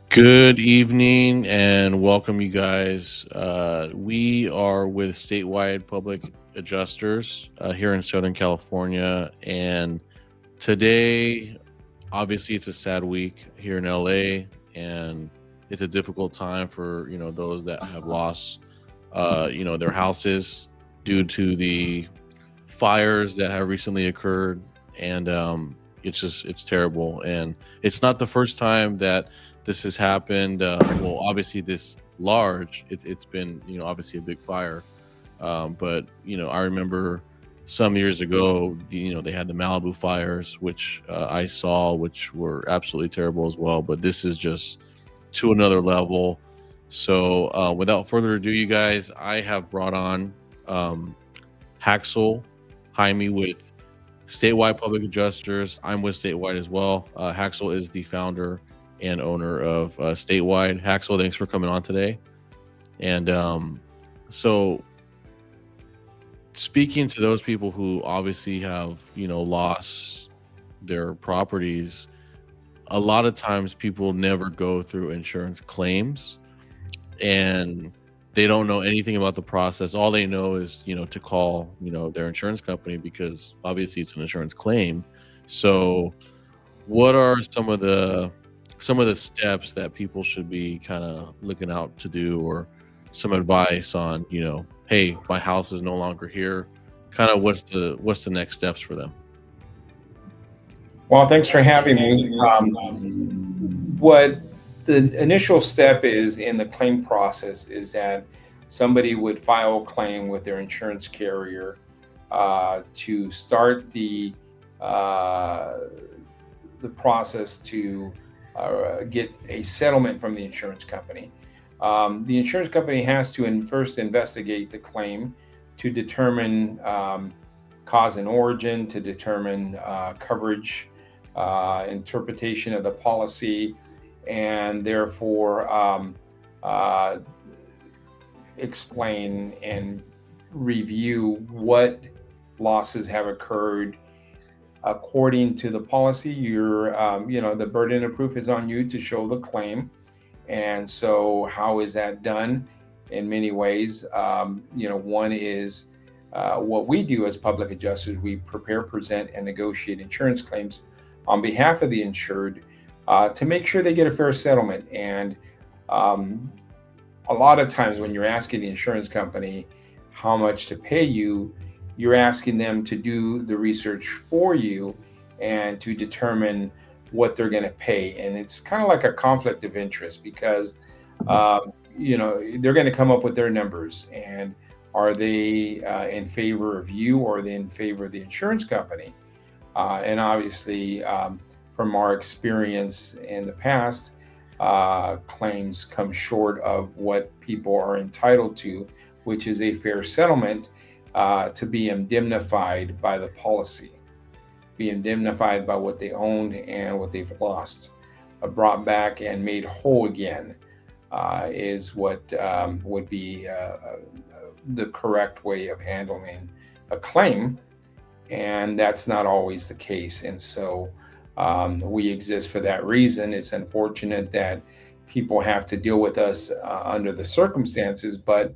Good evening and welcome, you guys. We are with Statewide Public Adjusters here in Southern California. And today, obviously, it's a sad week here in LA, and it's a difficult time for those that have lost their houses due to the fires that have recently occurred. And it's terrible, and it's not the first time that this has happened. Well, obviously this large, it's been obviously a big fire, but I remember some years ago, they had the Malibu fires, which I saw, which were absolutely terrible as well. But this is just to another level. So without further ado, you guys, I have brought on um, Hackzell Jaime with Statewide Public Adjusters. I'm with Statewide as well. Hackzell is the founder and owner of Statewide. Hackzell, thanks for coming on today. And so, speaking to those people who obviously have, lost their properties, a lot of times people never go through insurance claims, and they don't know anything about the process. All they know is, to call, their insurance company, because obviously it's an insurance claim. So what are some of the steps that people should be kind of looking out to do, or some advice on, hey, my house is no longer here, kind of what's the next steps for them? Well, thanks for having me. What the initial step is in the claim process is that somebody would file a claim with their insurance carrier to start the process to get a settlement from the insurance company. The insurance company has to first investigate the claim to determine cause and origin, to determine coverage, interpretation of the policy, and therefore explain and review what losses have occurred according to the policy. The burden of proof is on you to show the claim. And so how is that done? In many ways, one is what we do as public adjusters. We prepare, present, and negotiate insurance claims on behalf of the insured to make sure they get a fair settlement. And a lot of times when you're asking the insurance company how much to pay you, you're asking them to do the research for you and to determine what they're going to pay. And it's kind of like a conflict of interest, because they're going to come up with their numbers, and are they in favor of you, or are they in favor of the insurance company? And obviously, from our experience in the past, claims come short of what people are entitled to, which is a fair settlement, to be indemnified by the policy, be indemnified by what they owned and what they've lost, brought back and made whole again, is what would be the correct way of handling a claim. And that's not always the case. And so we exist for that reason. It's unfortunate that people have to deal with us under the circumstances, but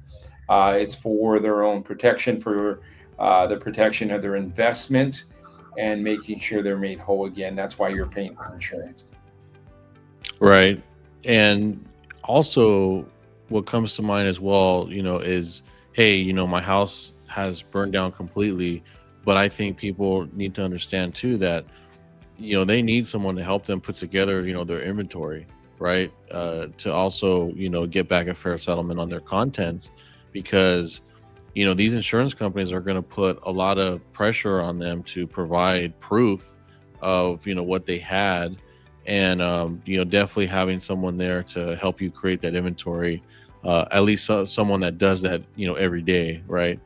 it's for their own protection, for the protection of their investment, and making sure they're made whole again. That's why you're paying for insurance. Right. And also, what comes to mind as well, is, hey, my house has burned down completely, but I think people need to understand too that, they need someone to help them put together, their inventory, right? To also, get back a fair settlement on their contents, because, these insurance companies are going to put a lot of pressure on them to provide proof of, what they had. And, definitely having someone there to help you create that inventory, at least someone that does that, every day, right?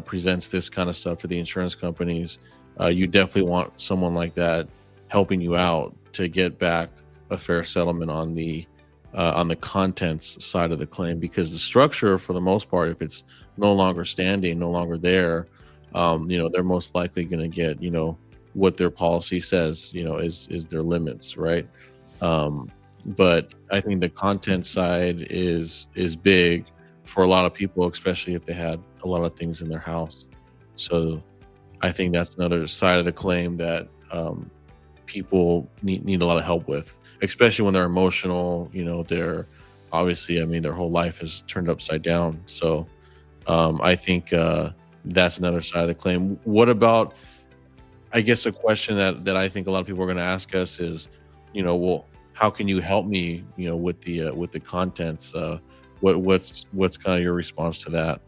Presents this kind of stuff to the insurance companies. You definitely want someone like that helping you out to get back a fair settlement on the contents side of the claim, because the structure, for the most part, if it's no longer standing, no longer there, they're most likely going to get, what their policy says, is their limits, right? But I think the content side is big for a lot of people, especially if they had a lot of things in their house. So I think that's another side of the claim that people need a lot of help with, especially when they're emotional. They're obviously, I mean, their whole life is turned upside down. So I think that's another side of the claim. What about, I guess, a question that I think a lot of people are going to ask us is, well, how can you help me, with the contents? What's kind of your response to that?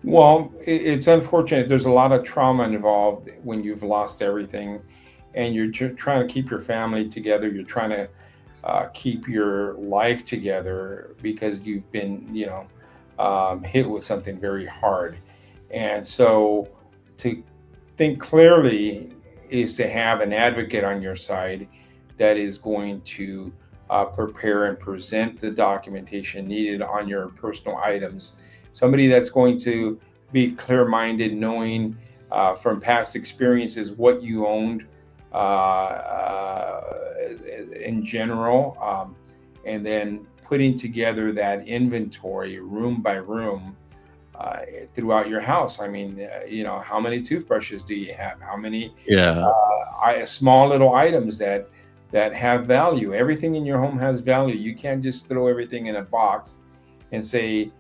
Well, it's unfortunate. There's a lot of trauma involved when you've lost everything, and you're trying to keep your family together. You're trying to keep your life together because you've been, hit with something very hard. And so, to think clearly is to have an advocate on your side that is going to prepare and present the documentation needed on your personal items. Somebody that's going to be clear minded, knowing from past experiences what you owned in general, and then putting together that inventory room by room throughout your house. I mean, how many toothbrushes do you have? How many Yeah. small little items that have value? Everything in your home has value. You can't just throw everything in a box and say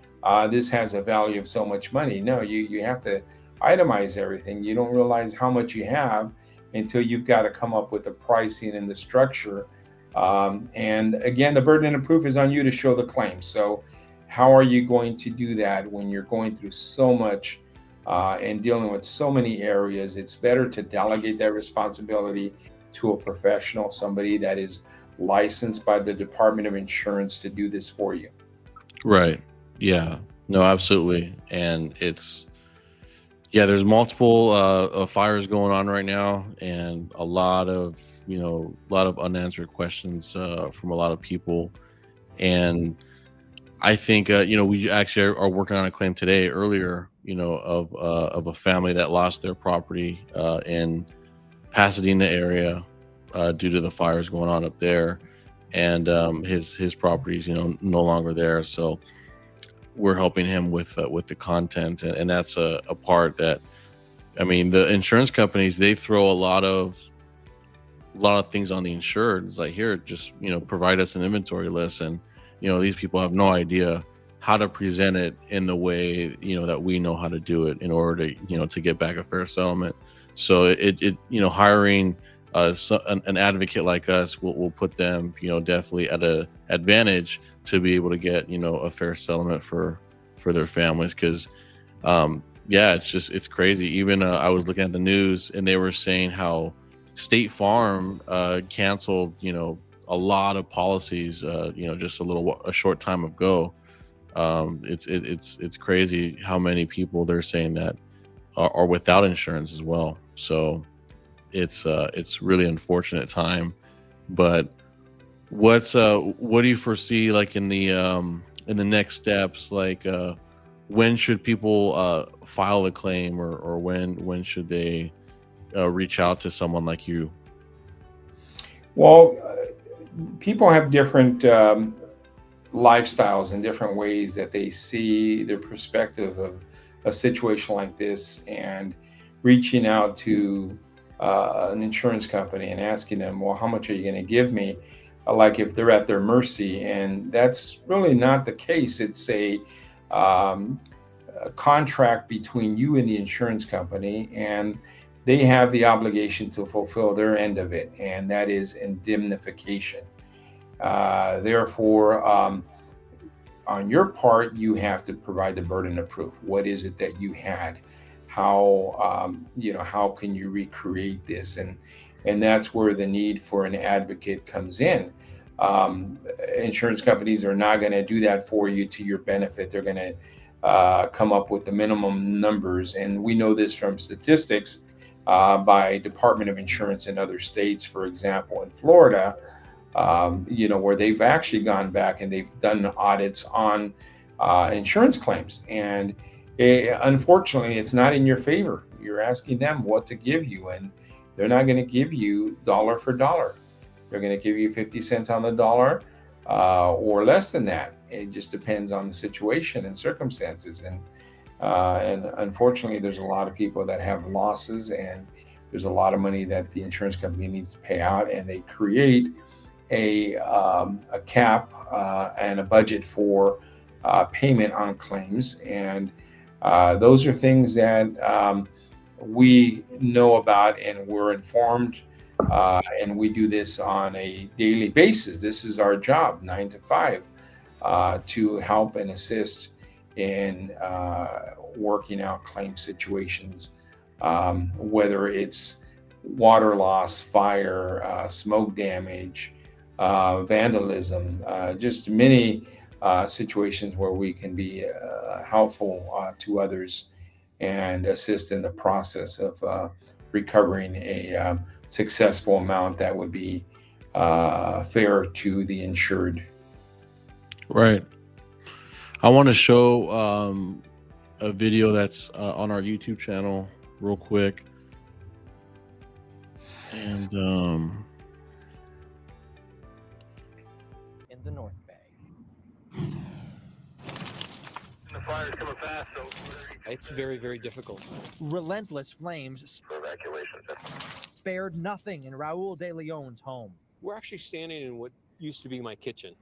this has a value of so much money. No, you have to itemize everything. You don't realize how much you have until you've got to come up with the pricing and the structure. And again, the burden of proof is on you to show the claim. So how are you going to do that when you're going through so much and dealing with so many areas? It's better to delegate that responsibility to a professional, somebody that is licensed by the Department of Insurance to do this for you. Right. Yeah. No, absolutely. And yeah, there's multiple fires going on right now, and a lot of unanswered questions from a lot of people. And I think we actually are working on a claim today earlier, of a family that lost their property in Pasadena area due to the fires going on up there, and his property's no longer there. So we're helping him with the content, and that's a part that, I mean, the insurance companies, they throw a lot of things on the insured. It's like, here, just provide us an inventory list, and these people have no idea how to present it in the way that we know how to do it in order to get back a fair settlement. So hiring an advocate like us will put them definitely at a advantage to be able to get a fair settlement for their families. Because yeah, it's crazy. Even I was looking at the news, and they were saying how State Farm canceled a lot of policies just a short time ago. It's crazy how many people they're saying that are without insurance as well. So it's really unfortunate time. But what do you foresee, like, in the next steps? Like, when should people file a claim, or when should they reach out to someone like you? Well, people have different lifestyles and different ways that they see their perspective of a situation like this, and reaching out to an insurance company and asking them, well, how much are you going to give me? Like, if they're at their mercy. And that's really not the case. It's a contract between you and the insurance company, and they have the obligation to fulfill their end of it, and that is indemnification. Therefore, on your part, you have to provide the burden of proof. What is it that you had? How can you recreate this? And that's where the need for an advocate comes in. Insurance companies are not going to do that for you to your benefit. They're going to come up with the minimum numbers, and we know this from statistics by Department of Insurance in other states. For example, in Florida, where they've actually gone back and they've done audits on insurance claims, and unfortunately, it's not in your favor. You're asking them what to give you, and they're not going to give you dollar for dollar. they're going to give you 50 cents on the dollar or less than that. It just depends on the situation and circumstances. And unfortunately, there's a lot of people that have losses, and there's a lot of money that the insurance company needs to pay out, and they create a cap and a budget for payment on claims. And those are things that we know about, and we're informed, and we do this on a daily basis. This is our job, 9 to 5, to help and assist in working out claim situations, whether it's water loss, fire, smoke damage, vandalism, just many situations where we can be helpful to others and assist in the process of recovering a successful amount that would be fair to the insured. Right. I want to show a video that's on our YouTube channel real quick. And in the North Bay. The fire's coming fast, so It's very, very difficult. Relentless flames for evacuation. spared nothing in Raul de Leon's home. We're actually standing in what used to be my kitchen.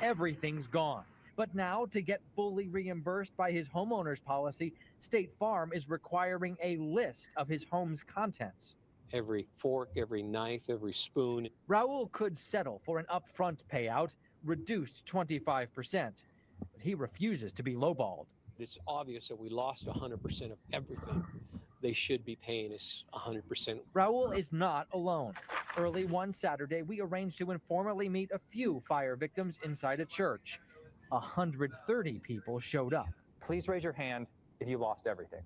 Everything's gone. But now, to get fully reimbursed by his homeowners policy, State Farm is requiring a list of his home's contents. Every fork, every knife, every spoon. Raul could settle for an upfront payout, reduced 25%, but he refuses to be lowballed. It's obvious that we lost 100% of everything. They should be paying us 100%. Raul is not alone. Early one Saturday, we arranged to informally meet a few fire victims inside a church. 130 people showed up. Please raise your hand if you lost everything.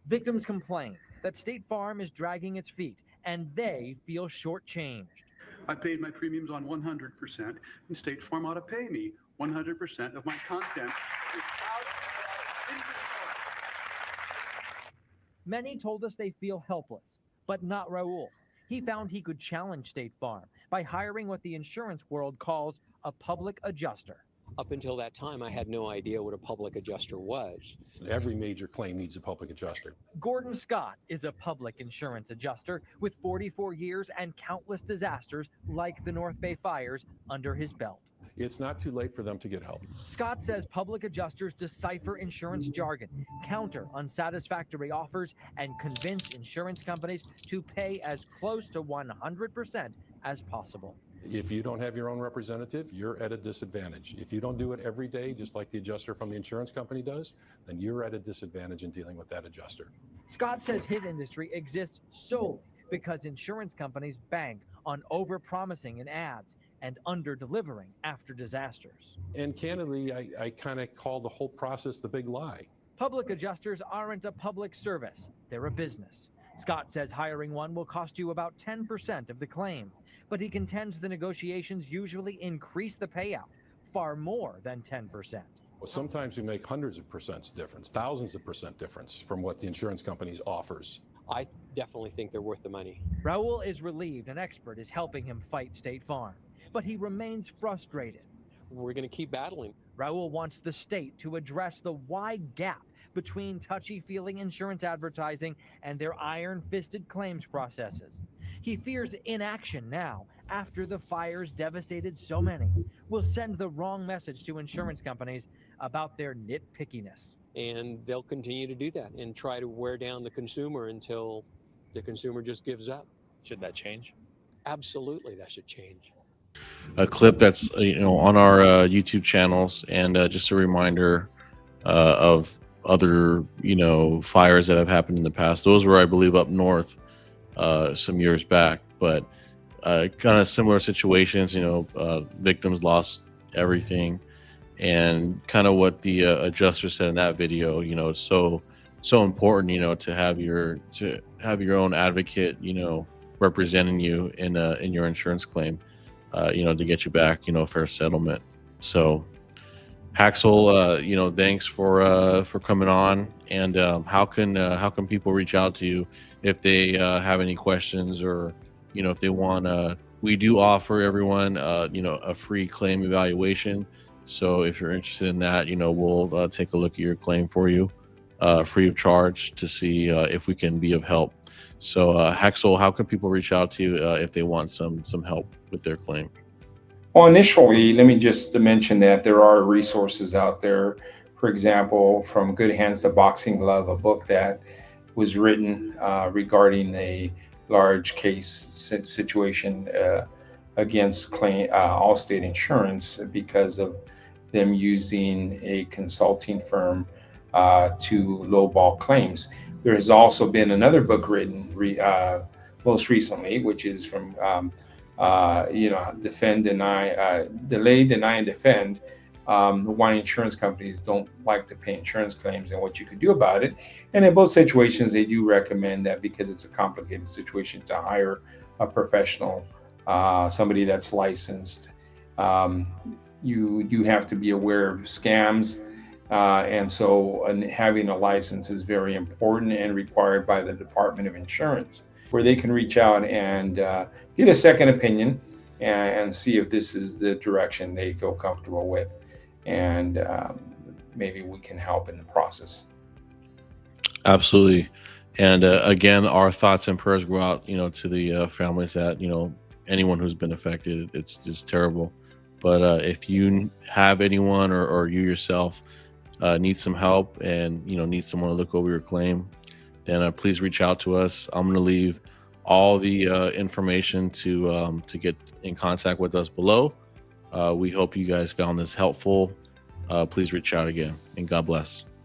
Victims complain that State Farm is dragging its feet, and they feel shortchanged. I paid my premiums on 100%, and State Farm ought to pay me 100% of my content. Many told us they feel helpless, but not Raul. He found he could challenge State Farm by hiring what the insurance world calls a public adjuster. Up until that time, I had no idea what a public adjuster was. Every major claim needs a public adjuster. Gordon Scott is a public insurance adjuster with 44 years and countless disasters like the North Bay fires under his belt. It's not too late for them to get help. Scott says public adjusters decipher insurance jargon, counter unsatisfactory offers, and convince insurance companies to pay as close to 100% as possible. If you don't have your own representative, you're at a disadvantage. If you don't do it every day, just like the adjuster from the insurance company does, then you're at a disadvantage in dealing with that adjuster. Scott says his industry exists solely because insurance companies bank on over-promising in ads and under-delivering after disasters. And candidly, I kind of call the whole process the big lie. Public adjusters aren't a public service, they're a business. Scott says hiring one will cost you about 10% of the claim, but he contends the negotiations usually increase the payout far more than 10%. Well, sometimes we make hundreds of percent difference, thousands of percent difference from what the insurance companies offers. I definitely think they're worth the money. Raul is relieved an expert is helping him fight State Farm, but he remains frustrated. We're going to keep battling. Raul wants the state to address the wide gap between touchy-feeling insurance advertising and their iron-fisted claims processes. He fears inaction now, after the fires devastated so many, will send the wrong message to insurance companies about their nitpickiness. And they'll continue to do that and try to wear down the consumer until the consumer just gives up. Should that change? Absolutely, that should change. A clip that's on our YouTube channels, and just a reminder of other fires that have happened in the past. Those were, I believe, up north some years back, but kind of similar situations. Victims lost everything, and kind of what the adjuster said in that video. It's so important, to have your own advocate, representing you in your insurance claim. To get you back, a fair settlement. So, Hackzell, thanks for coming on. And how can people reach out to you if they have any questions, or if they want We do offer everyone, a free claim evaluation. So if you're interested in that, we'll take a look at your claim for you, free of charge, to see if we can be of help. So Hackzell, how can people reach out to you if they want some help with their claim? Well, initially, let me just mention that there are resources out there. For example, From Good Hands to Boxing Glove, a book that was written regarding a large case situation against Allstate Insurance because of them using a consulting firm to lowball claims. There has also been another book written most recently, which is from Defend, Deny, Delay, Deny, and Defend. Why insurance companies don't like to pay insurance claims and what you could do about it. And in both situations, they do recommend that because it's a complicated situation to hire a professional, somebody that's licensed. You do have to be aware of scams. And so having a license is very important and required by the Department of Insurance, where they can reach out and get a second opinion and see if this is the direction they feel comfortable with. And maybe we can help in the process. Absolutely. And again, our thoughts and prayers go out, to the families that, anyone who's been affected. It's just terrible. But if you have anyone or you yourself need some help and, need someone to look over your claim, then please reach out to us. I'm going to leave all the information to get in contact with us below. We hope you guys found this helpful. Please reach out again, and God bless.